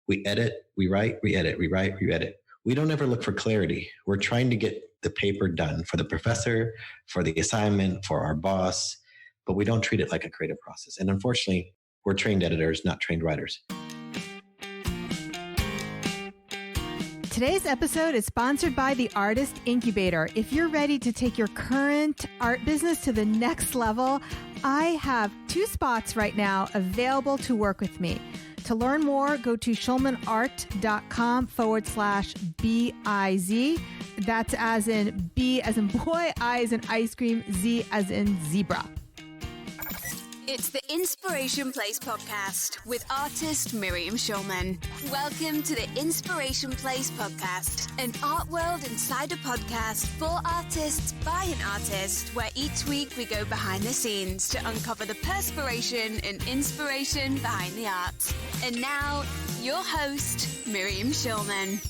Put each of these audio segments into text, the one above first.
We edit, we write, we edit, we write, we edit. We don't ever look for clarity. We're trying to get the paper done for the professor, for the assignment, for our boss, but we don't treat it like a creative process. And unfortunately, we're trained editors, not trained writers. Today's episode is sponsored by the Artist Incubator. If you're ready to take your current art business to the next level, I have 2 spots right now available to work with me. To learn more, go to schulmanart.com/BIZ. That's as in B as in boy, I as in ice cream, Z as in zebra. It's the Inspiration Place podcast with artist Miriam Schulman. Welcome to the Inspiration Place podcast, an art world insider podcast for artists by an artist, where each week we go behind the scenes to uncover the perspiration and inspiration behind the art. And now, your host, Miriam Schulman.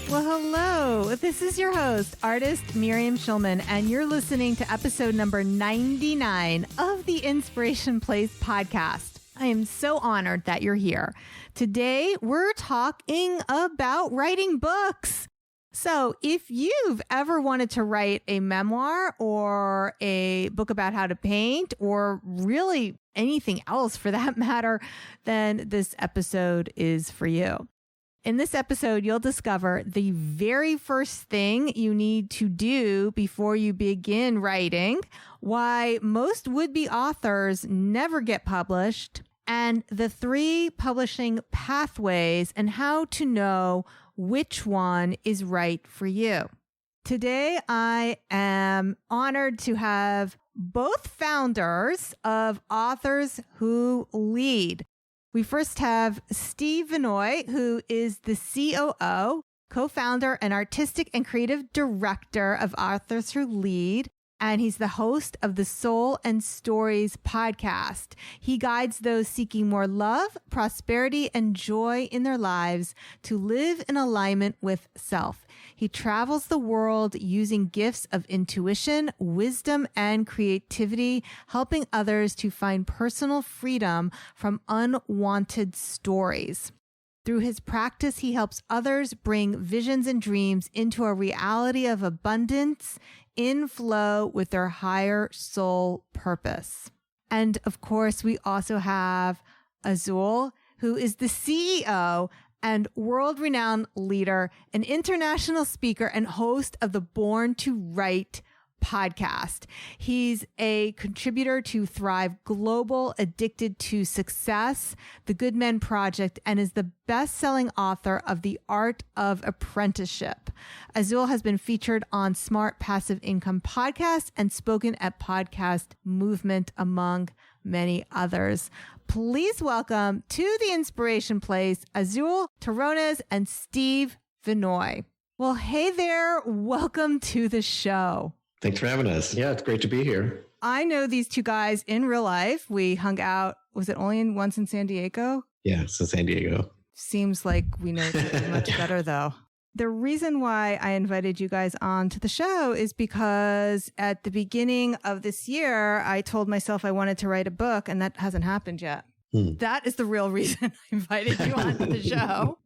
Well, hello. This is your host, artist Miriam Schulman, and you're listening to episode number 99 of the Inspiration Place podcast. I am so honored that you're here. Today, we're talking about writing books. So if you've ever wanted to write a memoir or a book about how to paint, or really anything else for that matter, then this episode is for you. In this episode, you'll discover the very first thing you need to do before you begin writing, why most would-be authors never get published, and the 3 publishing pathways and how to know which one is right for you. Today, I am honored to have both founders of Authors Who Lead. We first have Steve Vannoy, who is the COO, co-founder and artistic and creative director of Authors Who Lead, and he's the host of the Soul and Stories podcast. He guides those seeking more love, prosperity, and joy in their lives to live in alignment with self. He travels the world using gifts of intuition, wisdom, and creativity, helping others to find personal freedom from unwanted stories. Through his practice, he helps others bring visions and dreams into a reality of abundance in flow with their higher soul purpose. And of course, we also have Azul, who is the CEO and world-renowned leader, an international speaker and host of the Born to Write podcast. He's a contributor to Thrive Global, Addicted to Success, The Good Men Project, and is the best-selling author of The Art of Apprenticeship. Azul has been featured on Smart Passive Income podcast and spoken at Podcast Movement, among many others. Please welcome to the Inspiration Place, Azul, Terronez, and Steve Vannoy. Well, hey there. Welcome to the show. Thanks for having us. Yeah, it's great to be here. I know these 2 guys in real life. We hung out, was it only once in San Diego? Yeah, so San Diego. Seems like we know each other much better, though. The reason why I invited you guys on to the show is because at the beginning of this year, I told myself I wanted to write a book, and that hasn't happened yet. That is the real reason I invited you on to the show.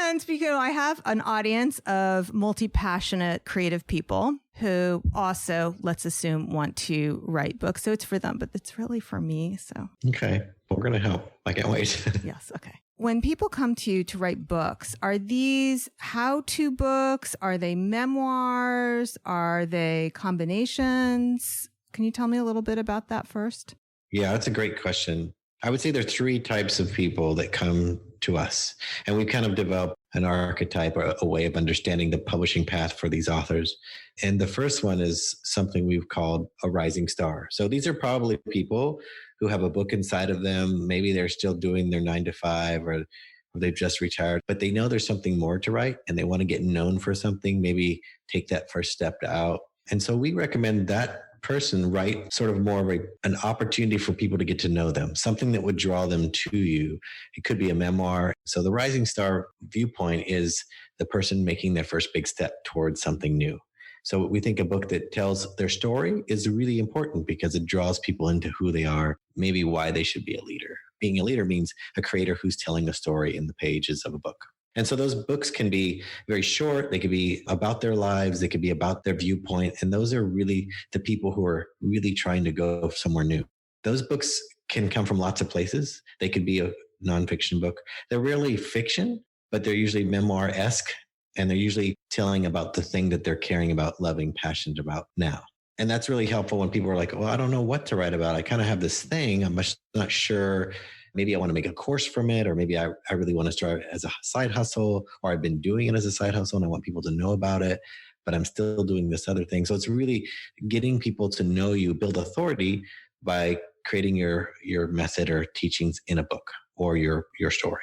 And because I have an audience of multi-passionate creative people who also, let's assume, want to write books. So it's for them, but it's really for me. So okay, we're going to help. I can't wait. Yes. Okay. When people come to you to write books, are these how-to books? Are they memoirs? Are they combinations? Can you tell me a little bit about that first? Yeah, that's a great question. I would say there are 3 types of people that come to us, and we've kind of developed an archetype or a way of understanding the publishing path for these authors. And the first one is something we've called a rising star. So these are probably people who have a book inside of them. Maybe they're still doing their 9 to 5 or they've just retired, but they know there's something more to write and they want to get known for something, maybe take that first step out. And so we recommend that person write sort of more of an opportunity for people to get to know them, something that would draw them to you. It could be a memoir. So the rising star viewpoint is the person making their first big step towards something new. So we think a book that tells their story is really important because it draws people into who they are, maybe why they should be a leader. Being a leader means a creator who's telling a story in the pages of a book. And so those books can be very short. They could be about their lives. They could be about their viewpoint. And those are really the people who are really trying to go somewhere new. Those books can come from lots of places. They could be a nonfiction book. They're rarely fiction, but they're usually memoir-esque. And they're usually telling about the thing that they're caring about, loving, passionate about now. And that's really helpful when people are like, well, I don't know what to write about. I kind of have this thing. I'm not sure. Maybe I want to make a course from it, or maybe I really want to start as a side hustle, or I've been doing it as a side hustle and I want people to know about it, but I'm still doing this other thing. So it's really getting people to know you, build authority by creating your method or teachings in a book or your story.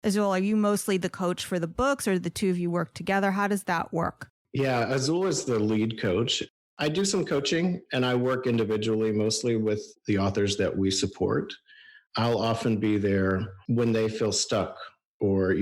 Azul, are you mostly the coach for the books, or the two of you work together? How does that work? Yeah, Azul is the lead coach. I do some coaching and I work individually, mostly with the authors that we support. I'll often be there when they feel stuck or,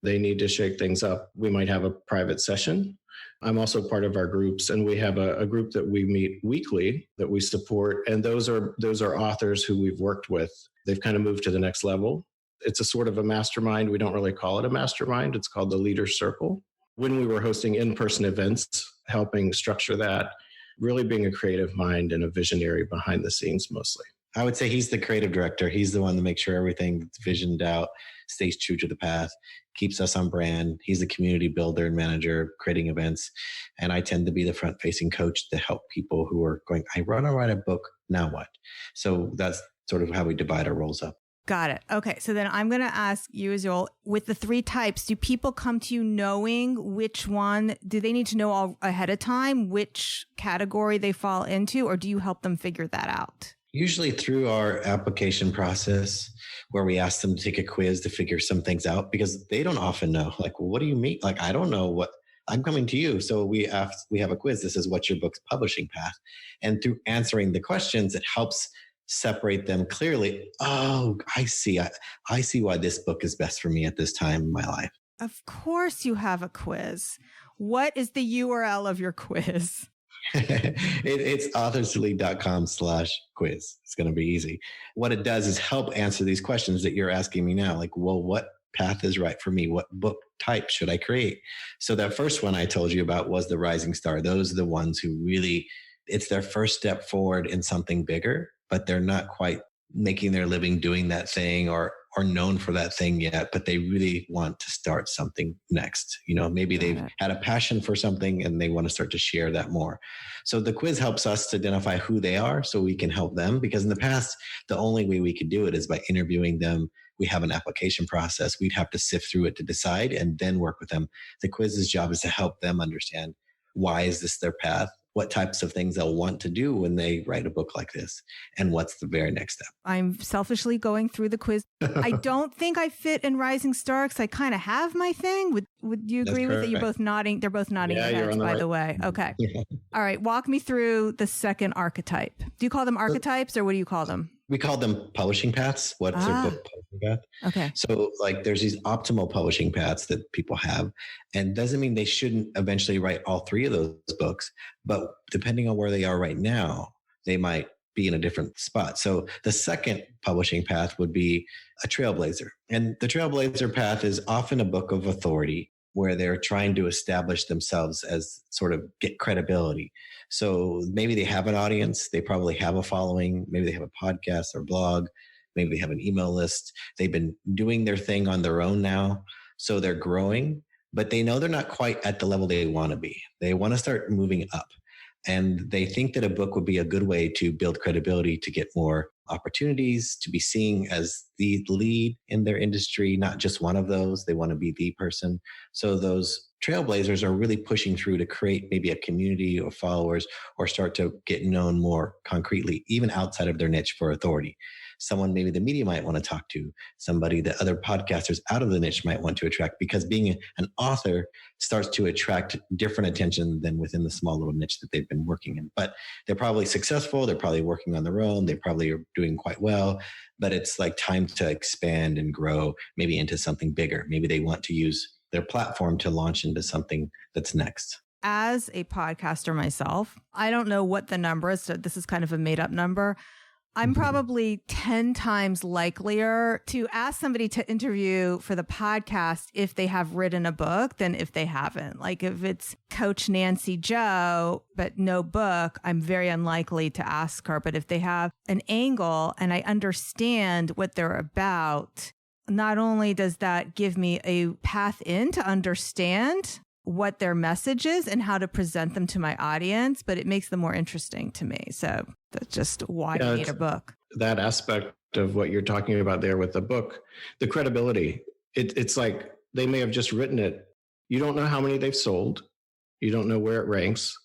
they need to shake things up. We might have a private session. I'm also part of our groups, and we have a group that we meet weekly that we support. And those are authors who we've worked with. They've kind of moved to the next level. It's a sort of a mastermind. We don't really call it a mastermind. It's called the Leader Circle. When we were hosting in-person events, helping structure that, really being a creative mind and a visionary behind the scenes mostly. I would say he's the creative director. He's the one to make sure everything's visioned out, stays true to the path, keeps us on brand. He's the community builder and manager, creating events. And I tend to be the front-facing coach to help people who are going, I want to write a book, now what? So that's sort of how we divide our roles up. Got it. Okay. So then I'm going to ask you, Azul, with the three types, do people come to you knowing which one? Do they need to know all ahead of time which category they fall into, or do you help them figure that out? Usually through our application process, where we ask them to take a quiz to figure some things out, because they don't often know. Like, well, what do you mean? Like, I don't know what. I'm coming to you. So we have a quiz. This is what's your book's publishing path. And through answering the questions, it helps separate them clearly. Oh, I see. I see why this book is best for me at this time in my life. Of course you have a quiz. What is the URL of your quiz? It's authorsoly.com/quiz. It's going to be easy. What it does is help answer these questions that you're asking me now. Like, well, what path is right for me? What book type should I create? So that first one I told you about was the rising star. Those are the ones who really, it's their first step forward in something bigger, but they're not quite making their living doing that thing or known for that thing yet, but they really want to start something next. Maybe they've had a passion for something and they want to start to share that more. So the quiz helps us to identify who they are so we can help them, because in the past, the only way we could do it is by interviewing them. We have an application process. We'd have to sift through it to decide and then work with them. The quiz's job is to help them understand, why is this their path? What types of things they'll want to do when they write a book like this, and what's the very next step. I'm selfishly going through the quiz. I don't think I fit in Rising Star because I kind of have my thing. Would you agree with it? You're both nodding. They're both nodding heads, by the way. Okay. Yeah. All right. Walk me through the second archetype. Do you call them archetypes, or what do you call them? We call them publishing paths. What's their book publishing path? Okay. So there's these optimal publishing paths that people have, and doesn't mean they shouldn't eventually write all three of those books, but depending on where they are right now, they might be in a different spot. So the second publishing path would be a trailblazer. And the trailblazer path is often a book of authority where they're trying to establish themselves as sort of get credibility. So maybe they have an audience, they probably have a following, maybe they have a podcast or blog, maybe they have an email list. They've been doing their thing on their own now, so they're growing, but they know they're not quite at the level they want to be. They want to start moving up. And they think that a book would be a good way to build credibility, to get more opportunities, to be seen as the lead in their industry, not just one of those. They want to be the person. So those trailblazers are really pushing through to create maybe a community of followers or start to get known more concretely, even outside of their niche for authority. Someone maybe the media might want to talk to, somebody that other podcasters out of the niche might want to attract, because being an author starts to attract different attention than within the small little niche that they've been working in. But they're probably successful. They're probably working on their own. They probably are doing quite well, but it's like time to expand and grow maybe into something bigger. Maybe they want to use their platform to launch into something that's next. as a podcaster myself, I don't know what the number is. So this is kind of a made up number. I'm probably 10 times likelier to ask somebody to interview for the podcast if they have written a book than if they haven't. Like if it's Coach Nancy Joe, but no book, I'm very unlikely to ask her. But if they have an angle and I understand what they're about, not only does that give me a path in to understand what their message is and how to present them to my audience, but it makes them more interesting to me. So that's just why I need a book. That aspect of what you're talking about there with the book, the credibility, it's like they may have just written it. You don't know how many they've sold. You don't know where it ranks,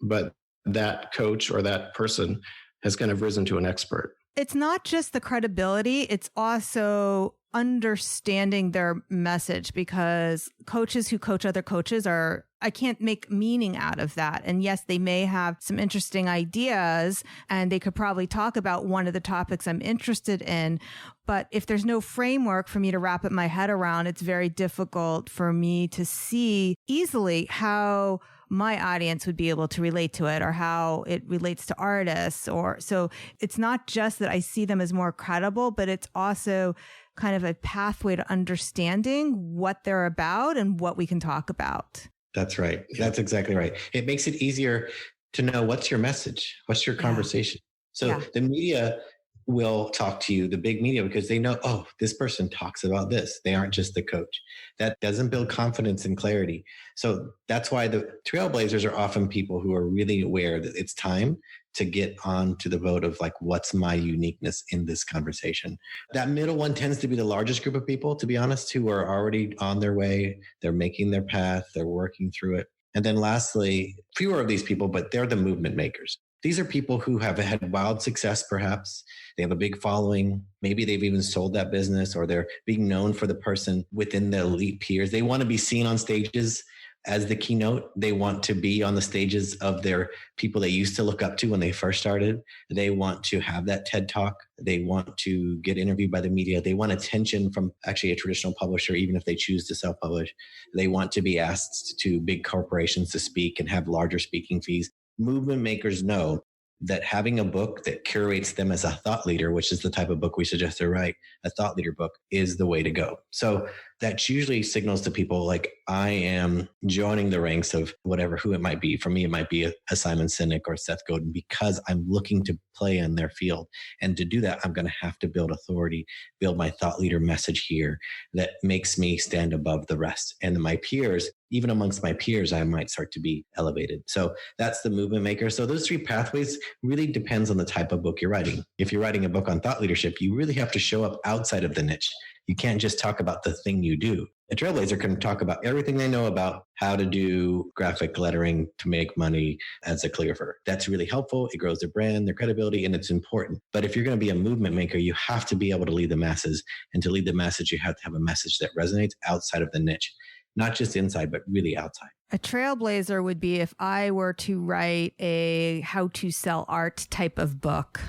but that coach or that person has kind of risen to an expert. It's not just the credibility, it's also understanding their message, because coaches who coach other coaches I can't make meaning out of that. And yes, they may have some interesting ideas and they could probably talk about one of the topics I'm interested in. But if there's no framework for me to wrap my head around, it's very difficult for me to see easily how my audience would be able to relate to it or how it relates to artists. So it's not just that I see them as more credible, but it's also kind of a pathway to understanding what they're about and what we can talk about. That's right. That's exactly right. It makes it easier to know what's your message, what's your conversation. So the media will talk to you, the big media, because they know, oh, this person talks about this. They aren't just the coach. That doesn't build confidence and clarity. So that's why the Trailblazers are often people who are really aware that it's time to get on to the vote of like, what's my uniqueness in this conversation? That middle one tends to be the largest group of people, to be honest, who are already on their way. They're making their path. They're working through it. And then lastly, fewer of these people, but they're the movement makers. These are people who have had wild success, perhaps. They have a big following. Maybe they've even sold that business, or they're being known for the person within the elite peers. They want to be seen on stages as the keynote. They want to be on the stages of their people they used to look up to when they first started. They want to have that TED Talk. They want to get interviewed by the media. They want attention from actually a traditional publisher, even if they choose to self-publish. They want to be asked to big corporations to speak and have larger speaking fees. Movement makers know that having a book that curates them as a thought leader, which is the type of book we suggest to write, a thought leader book, is the way to go. So that usually signals to people like, I am joining the ranks of whatever, who it might be. For me, it might be a Simon Sinek or Seth Godin, because I'm looking to play in their field. And to do that, I'm going to have to build authority, build my thought leader message here that makes me stand above the rest. And my peers, even amongst my peers, I might start to be elevated. So that's the movement maker. So those three pathways really depends on the type of book you're writing. If you're writing a book on thought leadership, you really have to show up outside of the niche. You can't just talk about the thing you do. A Trailblazer can talk about everything they know about how to do graphic lettering to make money as a calligrapher. That's really helpful. It grows their brand, their credibility, and it's important. But if you're going to be a movement maker, you have to be able to lead the masses. And to lead the message, you have to have a message that resonates outside of the niche, not just inside, but really outside. A Trailblazer would be if I were to write a how to sell art type of book.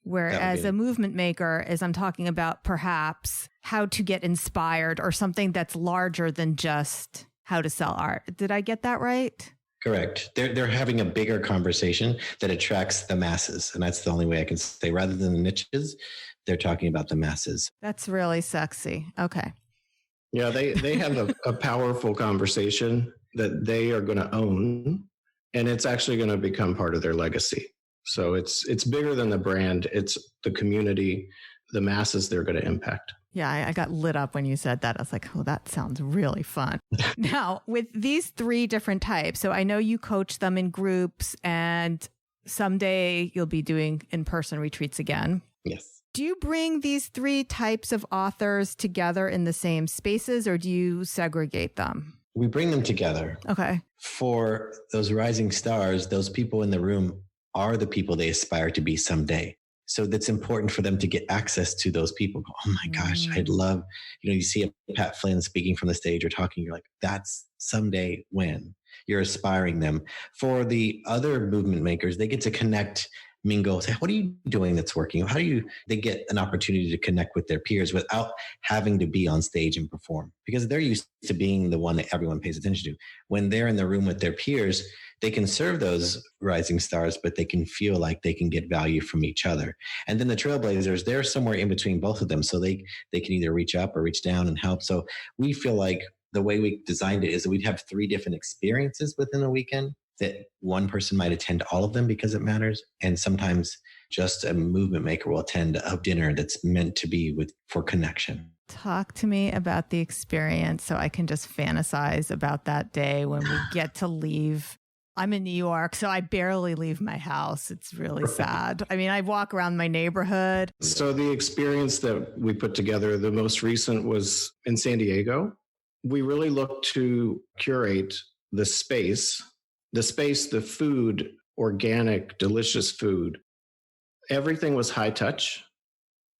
Whereas a movement maker is I'm talking about perhaps how to get inspired or something that's larger than just how to sell art. Did I get that right? Correct. They're having a bigger conversation that attracts the masses. And that's the only way I can say, rather than the niches, they're talking about the masses. That's really sexy. Okay. Yeah, they have a powerful conversation that they are going to own, and it's actually going to become part of their legacy. So it's bigger than the brand. It's the community, the masses they're going to impact. Yeah, I got lit up when you said that. I was like, oh, that sounds really fun. Now, with these three different types, so I know you coach them in groups, and someday you'll be doing in-person retreats again. Yes. Do you bring these three types of authors together in the same spaces, or do you segregate them? We bring them together. Okay. For those rising stars, those people in the room are the people they aspire to be someday. So that's important for them to get access to those people. Oh my gosh, I'd love, you see a Pat Flynn speaking from the stage or talking, you're like, that's someday when you're aspiring them. For the other movement makers, they get to connect mingle, say, what are you doing that's working? They get an opportunity to connect with their peers without having to be on stage and perform, because they're used to being the one that everyone pays attention to. When they're in the room with their peers, they can serve those rising stars, but they can feel like they can get value from each other. And then the Trailblazers, they're somewhere in between both of them. So they can either reach up or reach down and help. So we feel like the way we designed it is that we'd have 3 different experiences within a weekend, that one person might attend all of them because it matters. And sometimes just a movement maker will attend a dinner that's meant to be for connection. Talk to me about the experience so I can just fantasize about that day when we get to leave. I'm in New York, so I barely leave my house. It's really sad. I mean, I walk around my neighborhood. So the experience that we put together, the most recent was in San Diego. We really looked to curate the space, the food, organic, delicious food. Everything was high touch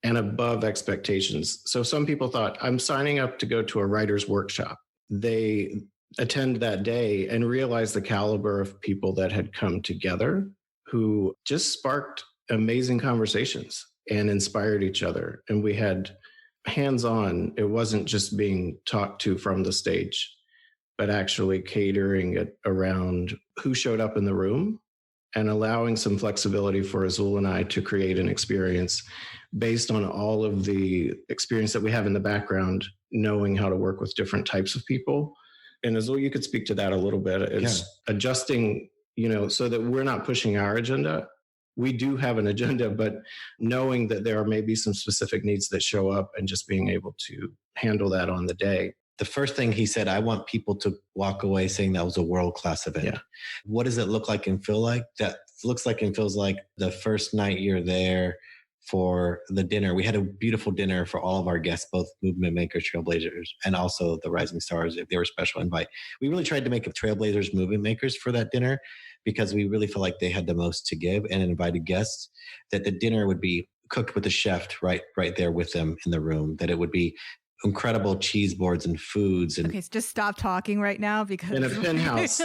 and above expectations. So some people thought, I'm signing up to go to a writer's workshop. They attend that day and realize the caliber of people that had come together who just sparked amazing conversations and inspired each other. And we had hands-on. It wasn't just being talked to from the stage, but actually catering it around who showed up in the room and allowing some flexibility for Azul and I to create an experience based on all of the experience that we have in the background, knowing how to work with different types of people. And Azul, you could speak to that a little bit. It's adjusting, so that we're not pushing our agenda. We do have an agenda, but knowing that there are maybe some specific needs that show up and just being able to handle that on the day. The first thing he said, I want people to walk away saying that was a world-class event. Yeah. What does it look like and feel like? That looks like and feels like the first night you're there for the dinner. We had a beautiful dinner for all of our guests, both movement makers, Trailblazers, and also the rising stars, if they were special invite. We really tried to make Trailblazers movement makers for that dinner because we really felt like they had the most to give and invited guests, that the dinner would be cooked with the chef right there with them in the room, that it would be incredible cheese boards and foods. And okay, so just stop talking right now because in a penthouse,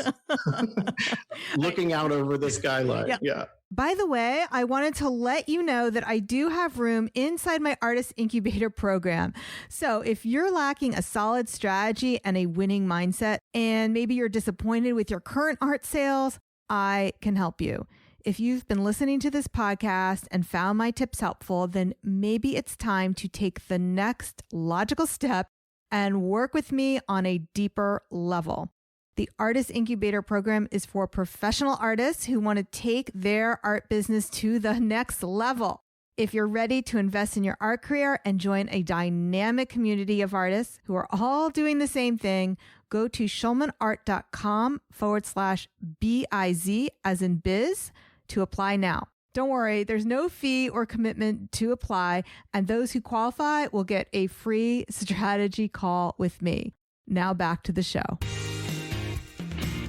looking out over the skyline. Yeah. By the way, I wanted to let you know that I do have room inside my Artist Incubator program. So if you're lacking a solid strategy and a winning mindset, and maybe you're disappointed with your current art sales, I can help you. If you've been listening to this podcast and found my tips helpful, then maybe it's time to take the next logical step and work with me on a deeper level. The Artist Incubator program is for professional artists who want to take their art business to the next level. If you're ready to invest in your art career and join a dynamic community of artists who are all doing the same thing, go to schulmanart.com/biz as in biz to apply now. Don't worry, there's no fee or commitment to apply, and those who qualify will get a free strategy call with me. Now back to the show.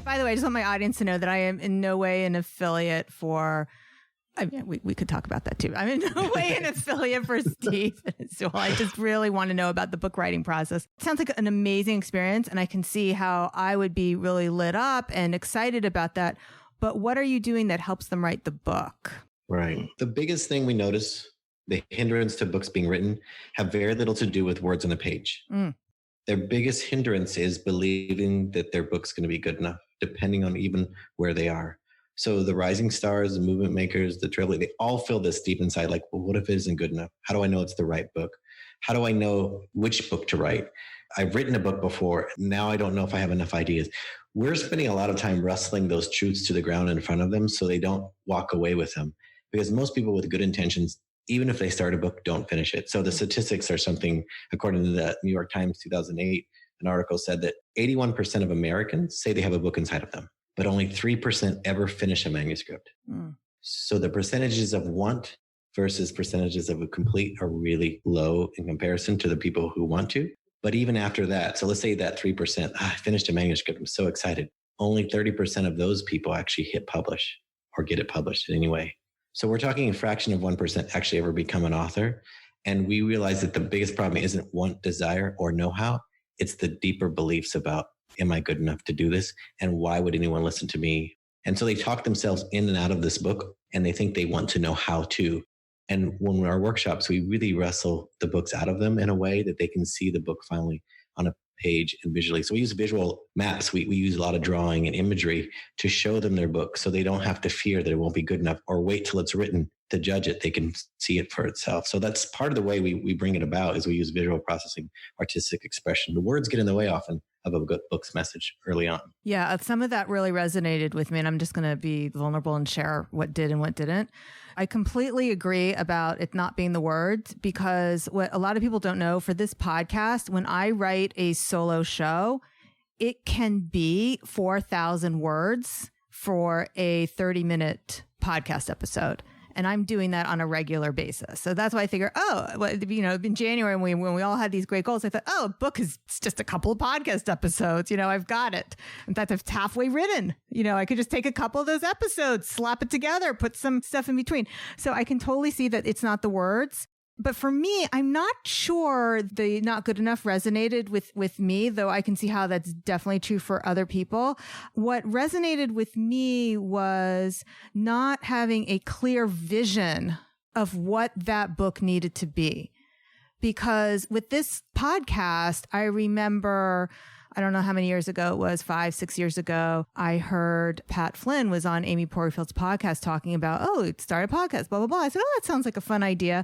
By the way, I just want my audience to know that I am in no way an affiliate for, I mean, we could talk about that too. I'm in no way an affiliate for Steve. So I just really want to know about the book writing process. It sounds like an amazing experience, and I can see how I would be really lit up and excited about that. But what are you doing that helps them write the book? Right. The biggest thing we notice, the hindrance to books being written, have very little to do with words on a page. Their biggest hindrance is believing that their book's going to be good enough, depending on even where they are. So the rising stars, the movement makers, the trailblazers, they all feel this deep inside, like, well, what if it isn't good enough? How do I know it's the right book? How do I know which book to write? I've written a book before. Now I don't know if I have enough ideas. We're spending a lot of time wrestling those truths to the ground in front of them so they don't walk away with them. Because most people with good intentions, even if they start a book, don't finish it. So the statistics are something, according to the New York Times 2008, an article said that 81% of Americans say they have a book inside of them, but only 3% ever finish a manuscript. So the percentages of want versus percentages of a complete are really low in comparison to the people who want to. But even after that, so let's say that 3%, I finished a manuscript, I'm so excited. Only 30% of those people actually hit publish or get it published in any way. So we're talking a fraction of 1% actually ever become an author. And we realize that the biggest problem isn't want, desire, or know-how. It's the deeper beliefs about, am I good enough to do this? And why would anyone listen to me And so they talk themselves in and out of this book, and they think they want to know how to. And when we're in our workshops, we really wrestle the books out of them in a way that they can see the book finally on a page and visually. So we use visual maps. We use a lot of drawing and imagery to show them their book so they don't have to fear that it won't be good enough or wait till it's written to judge it. They can see it for itself. So that's part of the way we bring it about is we use visual processing, artistic expression. The words get in the way often of a good book's message early on. Yeah, some of that really resonated with me, and I'm just going to be vulnerable and share what did and what didn't. I completely agree about it not being the words, because what a lot of people don't know, for this podcast, when I write a solo show, it can be 4,000 words for a 30-minute podcast episode. And I'm doing that on a regular basis. So that's why I figure, in January when we all had these great goals, I thought, a book is just a couple of podcast episodes. I've got it. In fact, it's halfway written. I could just take a couple of those episodes, slap it together, put some stuff in between. So I can totally see that it's not the words. But for me, I'm not sure the not good enough resonated with me, though I can see how that's definitely true for other people. What resonated with me was not having a clear vision of what that book needed to be. Because with this podcast, I remember, I don't know how many years ago it was, 5-6 years ago, I heard Pat Flynn was on Amy Porterfield's podcast talking about, start a podcast, blah, blah, blah. I said, that sounds like a fun idea.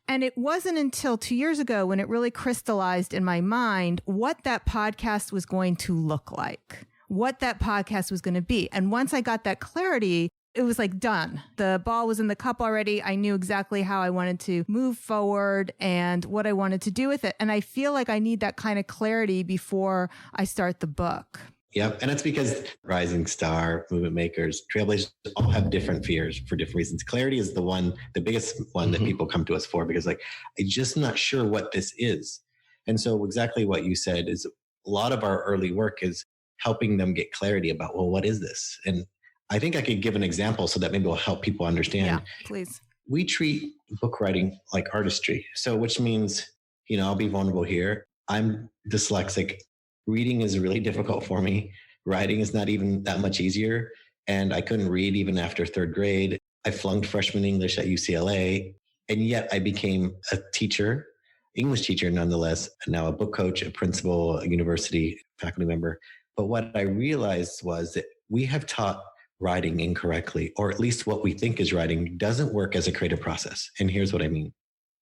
And it wasn't until 2 years ago when it really crystallized in my mind what that podcast was going to look like, what that podcast was going to be. And once I got that clarity, it was like done. The ball was in the cup already. I knew exactly how I wanted to move forward and what I wanted to do with it. And I feel like I need that kind of clarity before I start the book. Yeah. And it's because rising star, movement makers, trailblazers all have different fears for different reasons. Clarity is the biggest one that people come to us for, because I'm just not sure what this is. And so exactly what you said is a lot of our early work is helping them get clarity about, what is this? And I think I could give an example so that maybe will help people understand. Yeah, please. We treat book writing like artistry. So which means, I'll be vulnerable here. I'm dyslexic. Reading is really difficult for me. Writing is not even that much easier. And I couldn't read even after third grade. I flunked freshman English at UCLA. And yet I became a teacher, English teacher nonetheless, and now a book coach, a principal, a university faculty member. But what I realized was that we have taught writing incorrectly, or at least what we think is writing doesn't work as a creative process. And here's what I mean.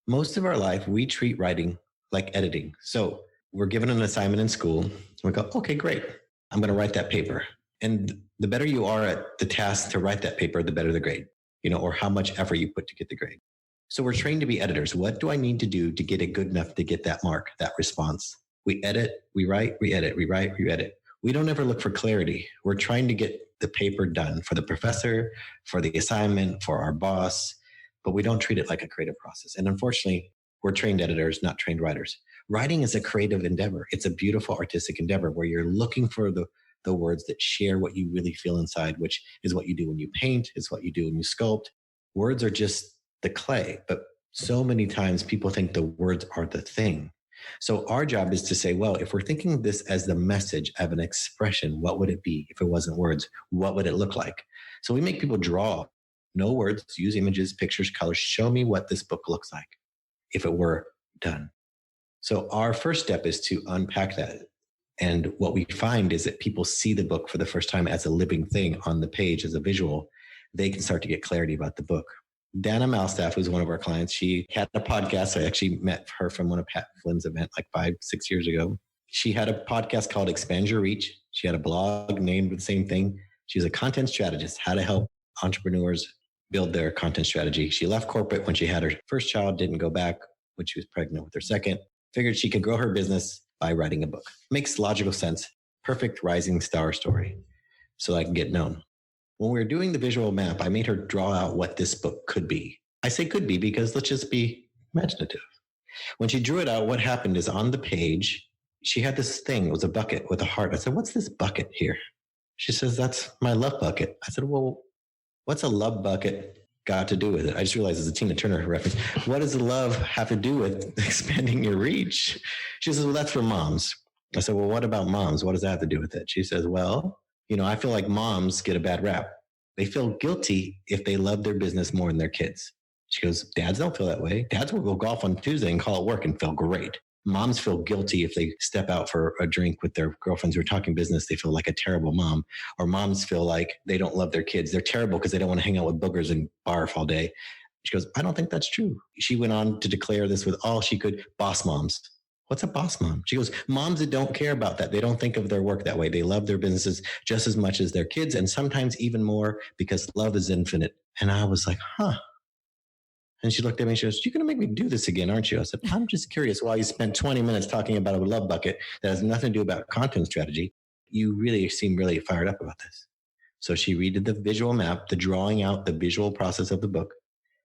Most of our life, we treat writing like editing. So we're given an assignment in school. And we go, okay, great. I'm going to write that paper. And the better you are at the task to write that paper, the better the grade, or how much effort you put to get the grade. So we're trained to be editors. What do I need to do to get it good enough to get that mark, that response? We edit, we write, we edit, we write, we edit. We don't ever look for clarity. We're trying to get the paper done for the professor, for the assignment, for our boss, but we don't treat it like a creative process. And unfortunately, we're trained editors, not trained writers. Writing is a creative endeavor. It's a beautiful artistic endeavor where you're looking for the words that share what you really feel inside, which is what you do when you paint, is what you do when you sculpt. Words are just the clay, but so many times people think the words are the thing. So our job is to say, well, if we're thinking this as the message of an expression, what would it be if it wasn't words? What would it look like? So we make people draw. No words, use images, pictures, colors. Show me what this book looks like if it were done. So our first step is to unpack that. And what we find is that people see the book for the first time as a living thing on the page, as a visual. They can start to get clarity about the book. Dana Malstaff, who's one of our clients, she had a podcast. I actually met her from one of Pat Flynn's event like 5-6 years ago. She had a podcast called Expand Your Reach. She had a blog named the same thing. She's a content strategist, how to help entrepreneurs build their content strategy. She left corporate when she had her first child, didn't go back when she was pregnant with her second, figured she could grow her business by writing a book. Makes logical sense. Perfect rising star story. So I can get known. When we were doing the visual map, I made her draw out what this book could be. I say could be because let's just be imaginative. When she drew it out, what happened is on the page, she had this thing. It was a bucket with a heart. I said, what's this bucket here? She says, that's my love bucket. I said, well, what's a love bucket got to do with it? I just realized it's a Tina Turner reference. What does love have to do with expanding your reach? She says, well, that's for moms. I said, well, what about moms? What does that have to do with it? She says, well, I feel like moms get a bad rap. They feel guilty if they love their business more than their kids. She goes, dads don't feel that way. Dads will go golf on Tuesday and call it work and feel great. Moms feel guilty if they step out for a drink with their girlfriends who are talking business. They feel like a terrible mom. Or moms feel like they don't love their kids. They're terrible because they don't want to hang out with boogers and barf all day. She goes, I don't think that's true. She went on to declare this with all she could, boss moms. What's a boss mom? She goes, moms that don't care about that. They don't think of their work that way. They love their businesses just as much as their kids, and sometimes even more, because love is infinite. And I was like, huh. And she looked at me and she goes, you're going to make me do this again, aren't you? I said, I'm just curious why you spent 20 minutes talking about a love bucket that has nothing to do about content strategy. You really seem really fired up about this. So she redid the visual map, the drawing out the visual process of the book,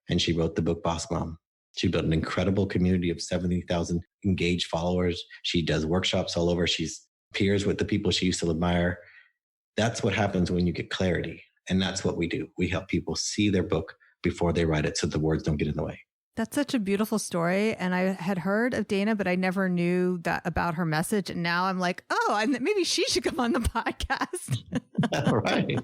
and she wrote the book Boss Mom. She built an incredible community of 70,000 engaged followers. She does workshops all over. She's peers with the people she used to admire. That's what happens when you get clarity. And that's what we do. We help people see their book before they write it so the words don't get in the way. That's such a beautiful story. And I had heard of Dana, but I never knew that about her message. And now I'm like, oh, maybe she should come on the podcast. All right.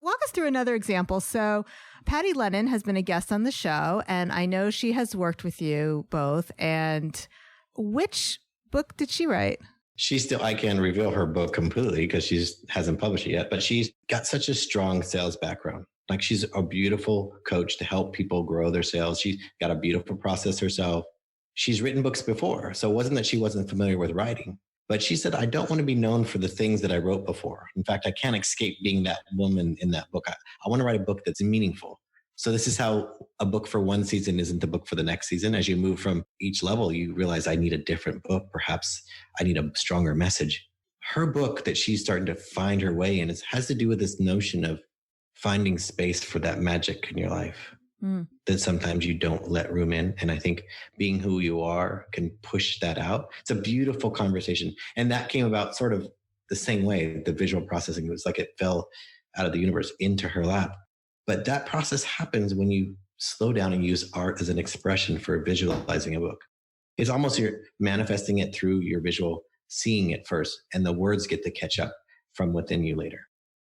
Walk us through another example. So Patlennon has been a guest on the show, and I know she has worked with you both. And which book did she write? I can't reveal her book completely because she hasn't published it yet, but she's got such a strong sales background. Like, she's a beautiful coach to help people grow their sales. She's got a beautiful process herself. She's written books before. So it wasn't that she wasn't familiar with writing, but she said, I don't want to be known for the things that I wrote before. In fact, I can't escape being that woman in that book. I want to write a book that's meaningful. So this is how a book for one season isn't the book for the next season. As you move from each level, you realize I need a different book. Perhaps I need a stronger message. Her book that she's starting to find her way in has to do with this notion of finding space for that magic in your life that sometimes you don't let room in. And I think being who you are can push that out. It's a beautiful conversation. And that came about sort of the same way. The visual processing was like it fell out of the universe into her lap. But that process happens when you slow down and use art as an expression for visualizing a book. It's almost you're manifesting it through your visual, seeing it first, and the words get to catch up from within you later.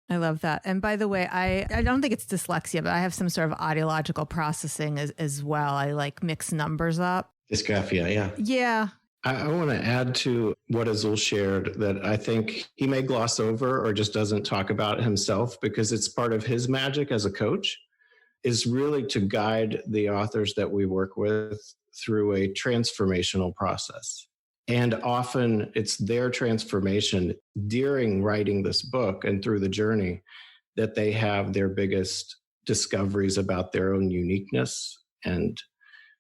I love that. And by the way, I don't think it's dyslexia, but I have some sort of audiological processing as well. I like mix numbers up. Dysgraphia, yeah. Yeah. I want to add to what Azul shared that I think he may gloss over or just doesn't talk about himself, because it's part of his magic as a coach, is really to guide the authors that we work with through a transformational process. And often it's their transformation during writing this book and through the journey that they have their biggest discoveries about their own uniqueness and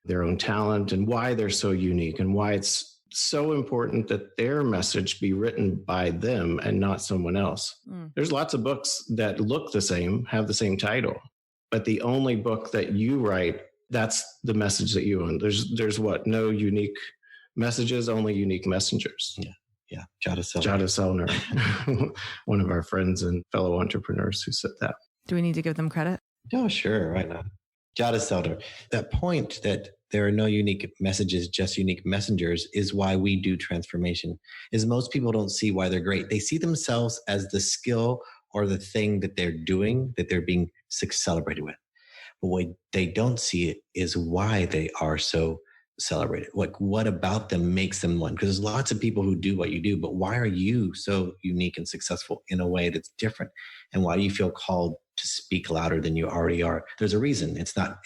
their own talent and why they're so unique and why it's so important that their message be written by them and not someone else. There's lots of books that look the same, have the same title, but the only book that you write, that's the message that you own. There's what? No unique messages, only unique messengers. Yeah. Jada Sellner, one of our friends and fellow entrepreneurs who said that. Do we need to give them credit? Oh, sure. Why not? Jada Sellner. That point that there are no unique messages, just unique messengers, is why we do transformation. Is most people don't see why they're great. They see themselves as the skill or the thing that they're doing, that they're being celebrated with. But what they don't see it is why they are so celebrated. Like, what about them makes them one? Because there's lots of people who do what you do, but why are you so unique and successful in a way that's different? And why do you feel called to speak louder than you already are? There's a reason. It's not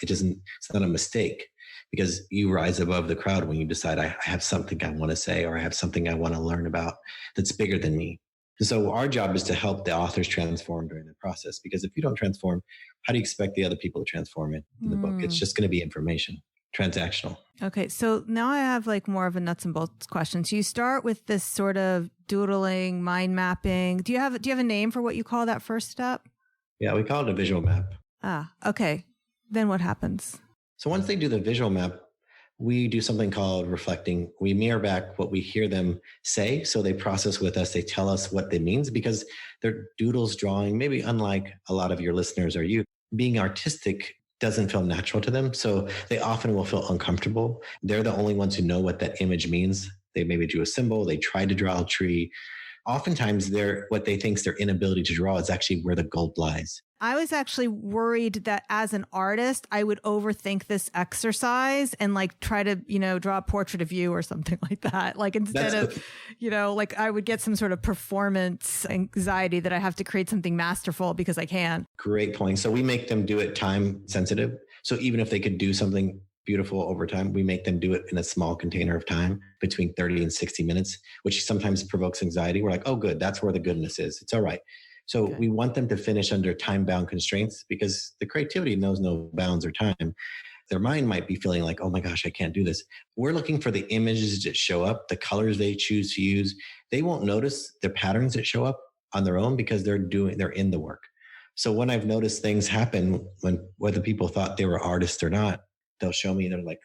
a mistake, because you rise above the crowd when you decide, I have something I want to say, or I have something I want to learn about that's bigger than me. And so our job is to help the authors transform during the process, because if you don't transform, how do you expect the other people to transform it in the book? It's just going to be information. Transactional. Okay. So now I have like more of a nuts and bolts question. So you start with this sort of doodling, mind mapping. Do you have a name for what you call that first step? Yeah, we call it a visual map. Okay. Then what happens? So once they do the visual map, we do something called reflecting. We mirror back what we hear them say. So they process with us. They tell us what it means, because they're doodles, drawing, maybe unlike a lot of your listeners or you. Being artistic doesn't feel natural to them. So they often will feel uncomfortable. They're the only ones who know what that image means. They maybe drew a symbol. They tried to draw a tree. oftentimes what they think is their inability to draw is actually where the gold lies. I was actually worried that as an artist, I would overthink this exercise and like try to, draw a portrait of you or something like that. Like instead of, like I would get some sort of performance anxiety that I have to create something masterful because I can. Great point. So we make them do it time sensitive. So even if they could do something beautiful over time, we make them do it in a small container of time between 30 and 60 minutes, which sometimes provokes anxiety. We're like, oh, good. That's where the goodness is. It's all right. So we want them to finish under time-bound constraints because the creativity knows no bounds or time. Their mind might be feeling like, oh my gosh, I can't do this. We're looking for the images that show up, the colors they choose to use. They won't notice the patterns that show up on their own because they're in the work. So when I've noticed things happen, whether people thought they were artists or not, they'll show me, they're like,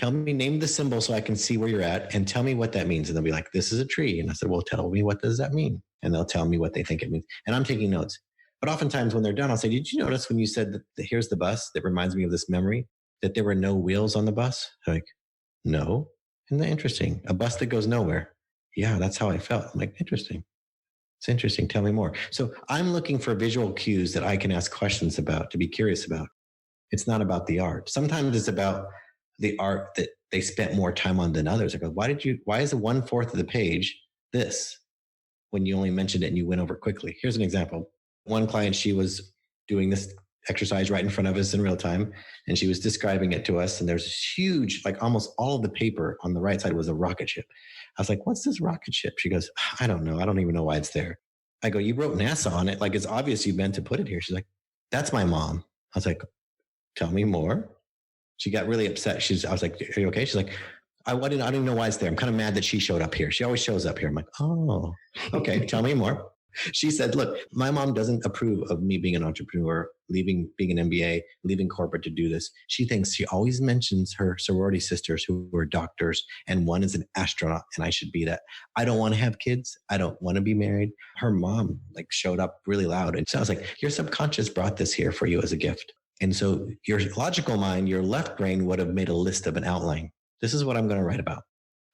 name the symbol so I can see where you're at and tell me what that means. And they'll be like, this is a tree. And I said, well, tell me, what does that mean? And they'll tell me what they think it means. And I'm taking notes. But oftentimes when they're done, I'll say, did you notice when you said that here's the bus that reminds me of this memory, that there were no wheels on the bus? They're like, no. Isn't that interesting? A bus that goes nowhere. Yeah, that's how I felt. I'm like, interesting. It's interesting. Tell me more. So I'm looking for visual cues that I can ask questions about, to be curious about. It's not about the art. Sometimes it's about the art that they spent more time on than others. I go, why is 1/4 of the page this when you only mentioned it and you went over it quickly? Here's an example. One client, she was doing this exercise right in front of us in real time, and she was describing it to us. And there's this huge, like almost all of the paper on the right side was a rocket ship. I was like, what's this rocket ship? She goes, I don't know. I don't even know why it's there. I go, you wrote NASA on it. Like, it's obvious you meant to put it here. She's like, that's my mom. I was like, tell me more. She got really upset. I was like, are you okay? She's like, I don't even know why it's there. I'm kind of mad that she showed up here. She always shows up here. I'm like, oh, okay. Tell me more. She said, look, my mom doesn't approve of me being an entrepreneur, being an MBA, leaving corporate to do this. She always mentions her sorority sisters who are doctors, and one is an astronaut, and I should be that. I don't want to have kids. I don't want to be married. Her mom showed up really loud. And so I was like, your subconscious brought this here for you as a gift. And so your logical mind, your left brain would have made a list of an outline. This is what I'm going to write about.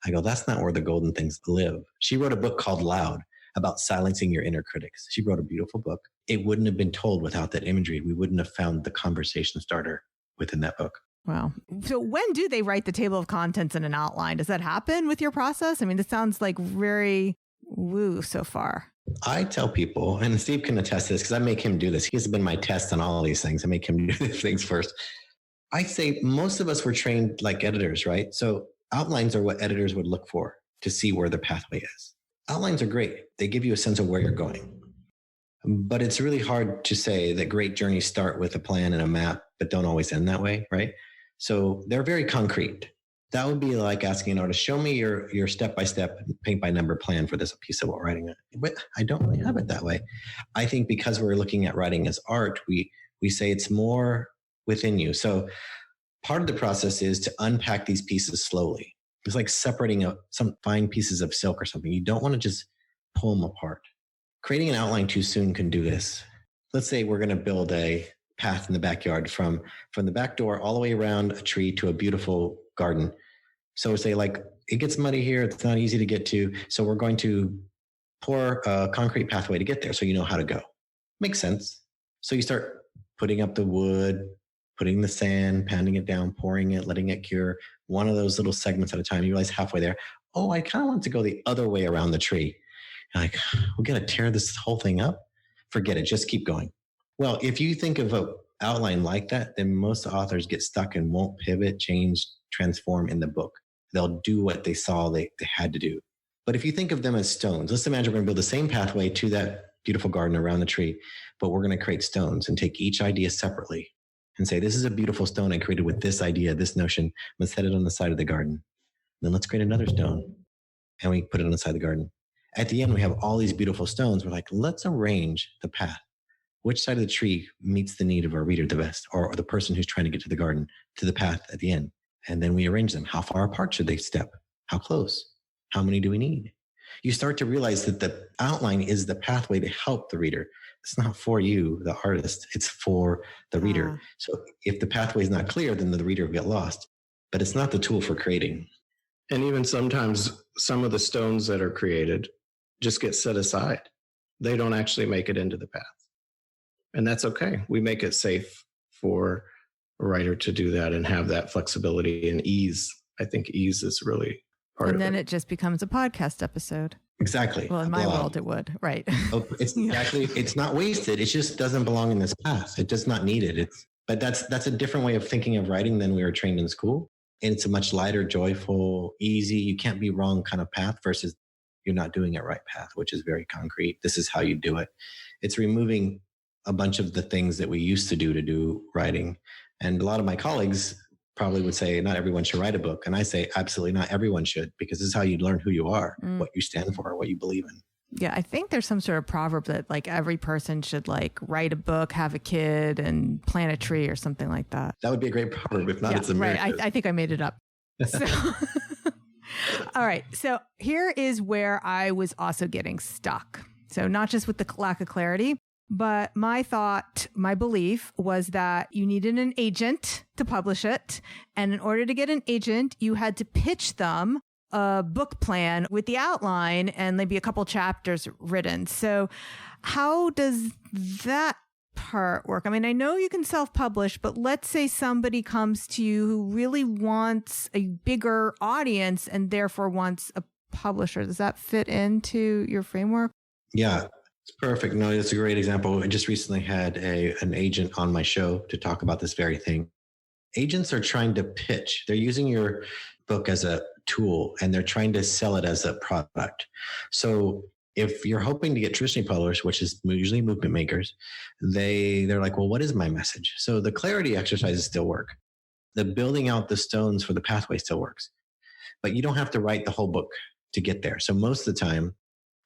I go, that's not where the golden things live. She wrote a book called Loud about silencing your inner critics. She wrote a beautiful book. It wouldn't have been told without that imagery. We wouldn't have found the conversation starter within that book. Wow. So when do they write the table of contents in an outline? Does that happen with your process? I mean, this sounds like very woo so far. I tell people, and Steve can attest to this because I make him do this. He's been my test on all these things. I make him do these things first. I say most of us were trained like editors, right? So outlines are what editors would look for to see where the pathway is. Outlines are great. They give you a sense of where you're going. But it's really hard to say that great journeys start with a plan and a map, but don't always end that way, right? So they're very concrete. That would be like asking an artist, show me your step-by-step, paint-by-number plan for this piece of writing. But I don't really have it that way. I think because we're looking at writing as art, we say it's more within you. So part of the process is to unpack these pieces slowly. It's like separating some fine pieces of silk or something. You don't want to just pull them apart. Creating an outline too soon can do this. Let's say we're going to build a path in the backyard from the back door all the way around a tree to a beautiful garden. So say it gets muddy here. It's not easy to get to. So we're going to pour a concrete pathway to get there so you know how to go. Makes sense. So you start putting up the wood, putting the sand, pounding it down, pouring it, letting it cure, one of those little segments at a time. You realize halfway there, oh, I kind of want to go the other way around the tree. You're like, we're going to tear this whole thing up? Forget it. Just keep going. Well, if you think of an outline like that, then most authors get stuck and won't pivot, change, transform in the book. They'll do what they saw they had to do. But if you think of them as stones, let's imagine we're going to build the same pathway to that beautiful garden around the tree, but we're going to create stones and take each idea separately and say, this is a beautiful stone I created with this idea, this notion. Let's set it on the side of the garden. Then let's create another stone and we put it on the side of the garden. At the end, we have all these beautiful stones. We're like, let's arrange the path. Which side of the tree meets the need of our reader the best, or the person who's trying to get to the garden, to the path at the end? And then we arrange them. How far apart should they step? How close? How many do we need? You start to realize that the outline is the pathway to help the reader. It's not for you, the artist. It's for the reader. So if the pathway is not clear, then the reader will get lost. But it's not the tool for creating. And even sometimes some of the stones that are created, just get set aside. They don't actually make it into the path. And that's okay. We make it safe for a writer to do that and have that flexibility and ease. I think ease is really part of it. And then it just becomes a podcast episode. Exactly. Well, in my world, it would. Right. Oh, it's exactly. It's not wasted. It just doesn't belong in this path. It does not need it. But that's a different way of thinking of writing than we were trained in school. And it's a much lighter, joyful, easy, you can't be wrong kind of path versus you're not doing it right path, which is very concrete. This is how you do it. It's removing a bunch of the things that we used to do writing. And a lot of my colleagues probably would say, not everyone should write a book. And I say, absolutely not everyone should, because this is how you learn who you are, what you stand for, what you believe in. Yeah, I think there's some sort of proverb that like every person should like write a book, have a kid, and plant a tree or something like that. That would be a great proverb. If not, it's a miracle. Right. I think I made it up. So, all right. So here is where I was also getting stuck. So not just with the lack of clarity, but my belief was that you needed an agent to publish it. And in order to get an agent, you had to pitch them a book plan with the outline and maybe a couple chapters written. So how does that part work? I mean, I know you can self-publish, but let's say somebody comes to you who really wants a bigger audience and therefore wants a publisher. Does that fit into your framework? Yeah, it's perfect. No, it's a great example. I just recently had an agent on my show to talk about this very thing. Agents are trying to pitch. They're using your book as a tool and they're trying to sell it as a product. So if you're hoping to get traditionally published, which is usually movement makers, they're like, well, what is my message? So the clarity exercises still work. The building out the stones for the pathway still works, but you don't have to write the whole book to get there. So most of the time,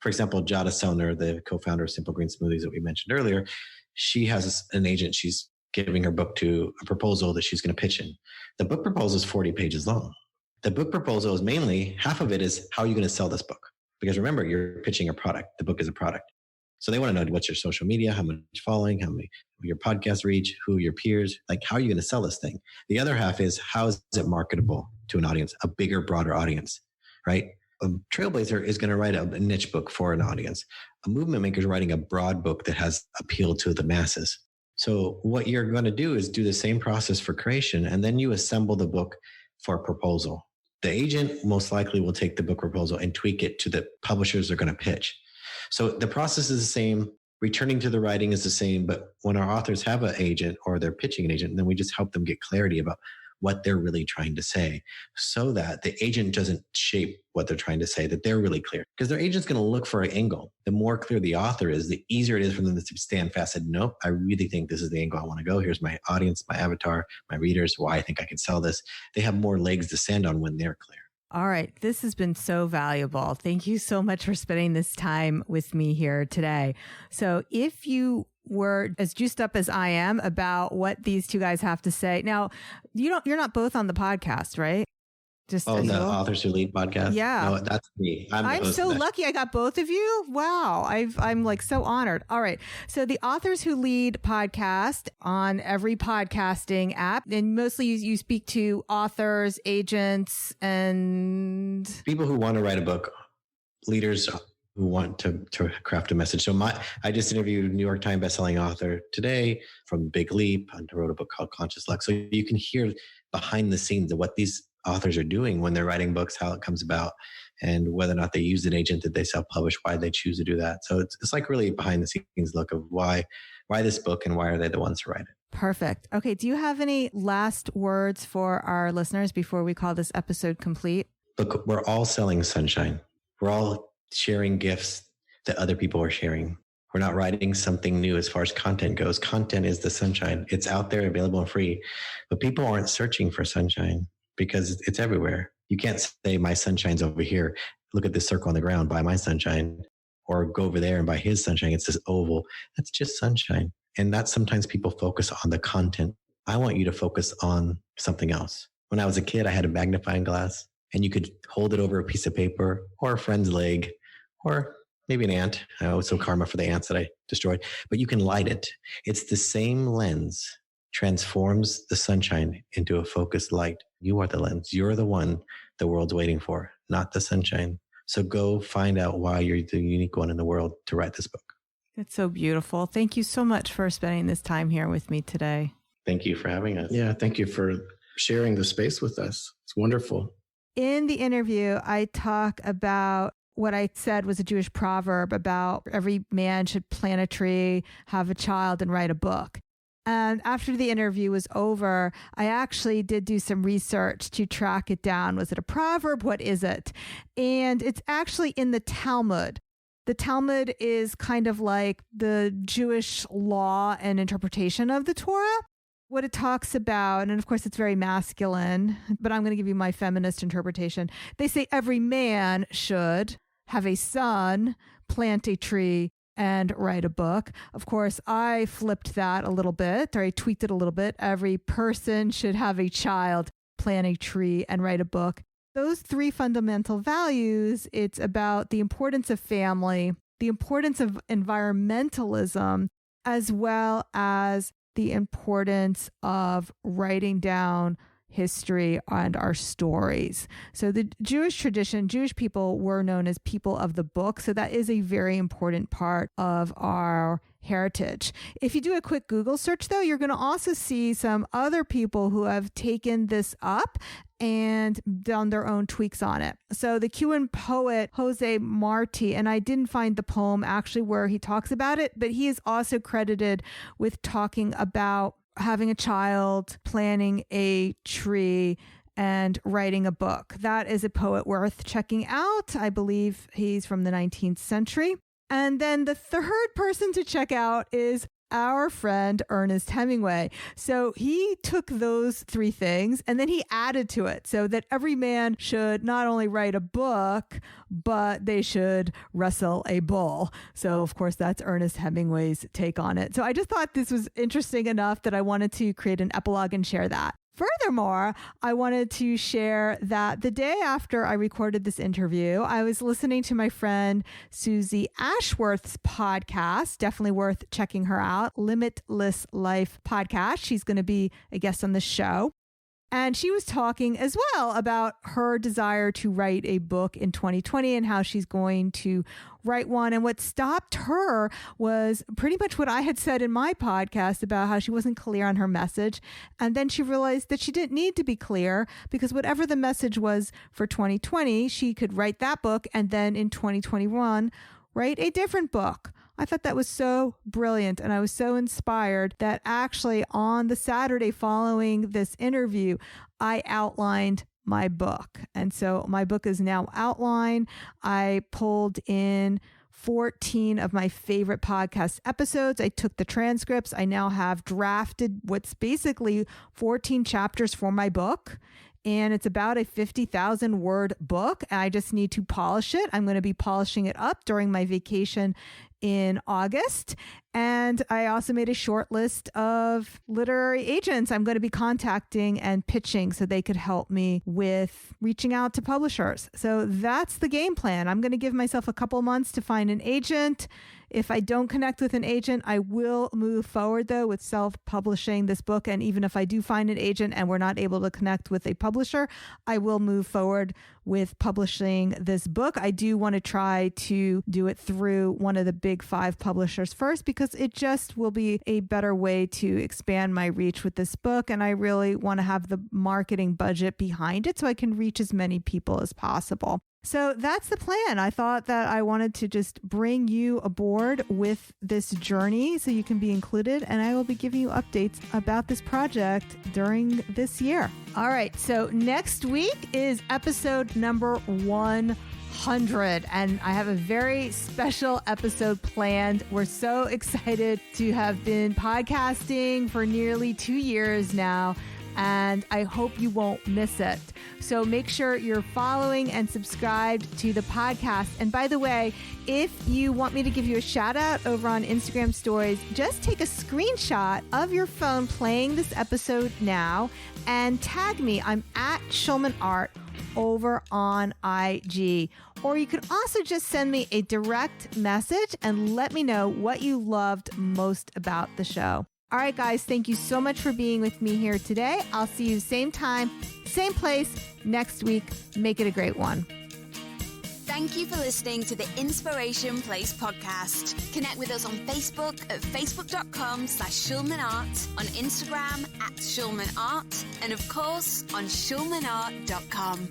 for example, Jada Selner, the co-founder of Simple Green Smoothies that we mentioned earlier, she has an agent. She's giving her book to a proposal that she's going to pitch in. The book proposal is 40 pages long. The book proposal is mainly, half of it is how are you going to sell this book? Because remember, you're pitching a product. The book is a product. So they want to know what's your social media, how much following, how many your podcast reach, who are your peers, like how are you going to sell this thing? The other half is how is it marketable to an audience, a bigger, broader audience, right? A Trailblazer is going to write a niche book for an audience. A movement maker is writing a broad book that has appeal to the masses. So what you're going to do is do the same process for creation, and then you assemble the book for proposal. The agent most likely will take the book proposal and tweak it to the publishers they're going to pitch. So the process is the same. Returning to the writing is the same. But when our authors have an agent or they're pitching an agent, then we just help them get clarity about what they're really trying to say so that the agent doesn't shape what they're trying to say, that they're really clear. Because their agent's going to look for an angle. The more clear the author is, the easier it is for them to stand fast and nope, I really think this is the angle I want to go. Here's my audience, my avatar, my readers, why I think I can sell this. They have more legs to stand on when they're clear. All right. This has been so valuable. Thank you so much for spending this time with me here today. So if you were as juiced up as I am about what these two guys have to say. Now, you're not both on the podcast, right? Just the Authors Who Lead podcast. Yeah, no, that's me. I'm so lucky I got both of you. Wow, I'm like so honored. All right, so the Authors Who Lead podcast on every podcasting app, and mostly you speak to authors, agents, and people who want to write a book, leaders who want to craft a message. So I just interviewed New York Times bestselling author today from Big Leap, and wrote a book called Conscious Luck. So you can hear behind the scenes of what these authors are doing when they're writing books, how it comes about, and whether or not they use an agent that they self-publish, why they choose to do that. So it's like really behind the scenes look of why this book and why are they the ones to write it. Perfect. Okay. Do you have any last words for our listeners before we call this episode complete? Look, we're all selling sunshine. We're all sharing gifts that other people are sharing. We're not writing something new as far as content goes. Content is the sunshine. It's out there, available and free. But people aren't searching for sunshine because it's everywhere. You can't say my sunshine's over here. Look at this circle on the ground, buy my sunshine. Or go over there and buy his sunshine. It's this oval. That's just sunshine. And that's sometimes people focus on the content. I want you to focus on something else. When I was a kid, I had a magnifying glass. And you could hold it over a piece of paper or a friend's leg or maybe an ant. I was so karma for the ants that I destroyed. But you can light it. It's the same lens transforms the sunshine into a focused light. You are the lens. You're the one the world's waiting for, not the sunshine. So go find out why you're the unique one in the world to write this book. It's so beautiful. Thank you so much for spending this time here with me today. Thank you for having us. Yeah, thank you for sharing the space with us. It's wonderful. In the interview, I talk about what I said was a Jewish proverb about every man should plant a tree, have a child, and write a book. And after the interview was over, I actually did do some research to track it down. Was it a proverb? What is it? And it's actually in the Talmud. The Talmud is kind of like the Jewish law and interpretation of the Torah. What it talks about, and of course it's very masculine, but I'm going to give you my feminist interpretation. They say every man should have a son, plant a tree, and write a book. Of course, I flipped that a little bit, or I tweaked it a little bit. Every person should have a child, plant a tree, and write a book. Those three fundamental values, it's about the importance of family, the importance of environmentalism, as well as the importance of writing down history and our stories. So the Jewish tradition, Jewish people were known as people of the book. So that is a very important part of our heritage. If you do a quick Google search, though, you're going to also see some other people who have taken this up and done their own tweaks on it. So the Cuban poet Jose Marti, and I didn't find the poem actually where he talks about it, but he is also credited with talking about having a child, planting a tree, and writing a book. That is a poet worth checking out. I believe he's from the 19th century. And then the third person to check out is our friend Ernest Hemingway. So he took those three things and then he added to it so that every man should not only write a book, but they should wrestle a bull. So of course, that's Ernest Hemingway's take on it. So I just thought this was interesting enough that I wanted to create an epilogue and share that. Furthermore, I wanted to share that the day after I recorded this interview, I was listening to my friend Susie Ashworth's podcast, definitely worth checking her out, Limitless Life podcast. She's going to be a guest on the show. And she was talking as well about her desire to write a book in 2020 and how she's going to write one. And what stopped her was pretty much what I had said in my podcast about how she wasn't clear on her message. And then she realized that she didn't need to be clear because whatever the message was for 2020, she could write that book and then in 2021, write a different book. I thought that was so brilliant and I was so inspired that actually on the Saturday following this interview, I outlined my book. And so my book is now outlined. I pulled in 14 of my favorite podcast episodes. I took the transcripts. I now have drafted what's basically 14 chapters for my book. And it's about a 50,000 word book. And I just need to polish it. I'm going to be polishing it up during my vacation in August. And I also made a short list of literary agents I'm going to be contacting and pitching so they could help me with reaching out to publishers. So that's the game plan. I'm going to give myself a couple months to find an agent. If I don't connect with an agent, I will move forward, though, with self-publishing this book. And even if I do find an agent and we're not able to connect with a publisher, I will move forward with publishing this book. I do want to try to do it through one of the big 5 publishers first, because it just will be a better way to expand my reach with this book. And I really want to have the marketing budget behind it so I can reach as many people as possible. So that's the plan. I thought that I wanted to just bring you aboard with this journey so you can be included. And I will be giving you updates about this project during this year. All right. So next week is episode number 100. And I have a very special episode planned. We're so excited to have been podcasting for nearly 2 years now. And I hope you won't miss it. So make sure you're following and subscribed to the podcast. And by the way, if you want me to give you a shout out over on Instagram stories, just take a screenshot of your phone playing this episode now and tag me. I'm at Shulman Art over on IG. Or you could also just send me a direct message and let me know what you loved most about the show. All right, guys, thank you so much for being with me here today. I'll see you same time, same place next week. Make it a great one. Thank you for listening to the Inspiration Place podcast. Connect with us on Facebook at facebook.com/SchulmanArt, on Instagram at SchulmanArt, and of course on SchulmanArt.com.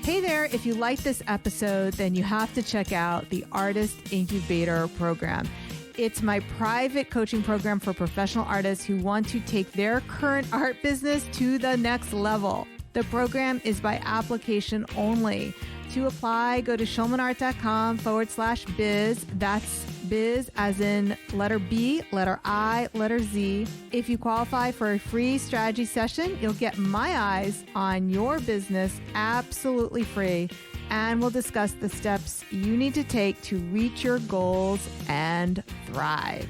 Hey there, if you like this episode, then you have to check out the Artist Incubator program. It's my private coaching program for professional artists who want to take their current art business to the next level. The program is by application only. To apply, go to schulmanart.com/biz. That's biz as in letter B, letter I, letter Z. If you qualify for a free strategy session, you'll get my eyes on your business absolutely free. And we'll discuss the steps you need to take to reach your goals and thrive.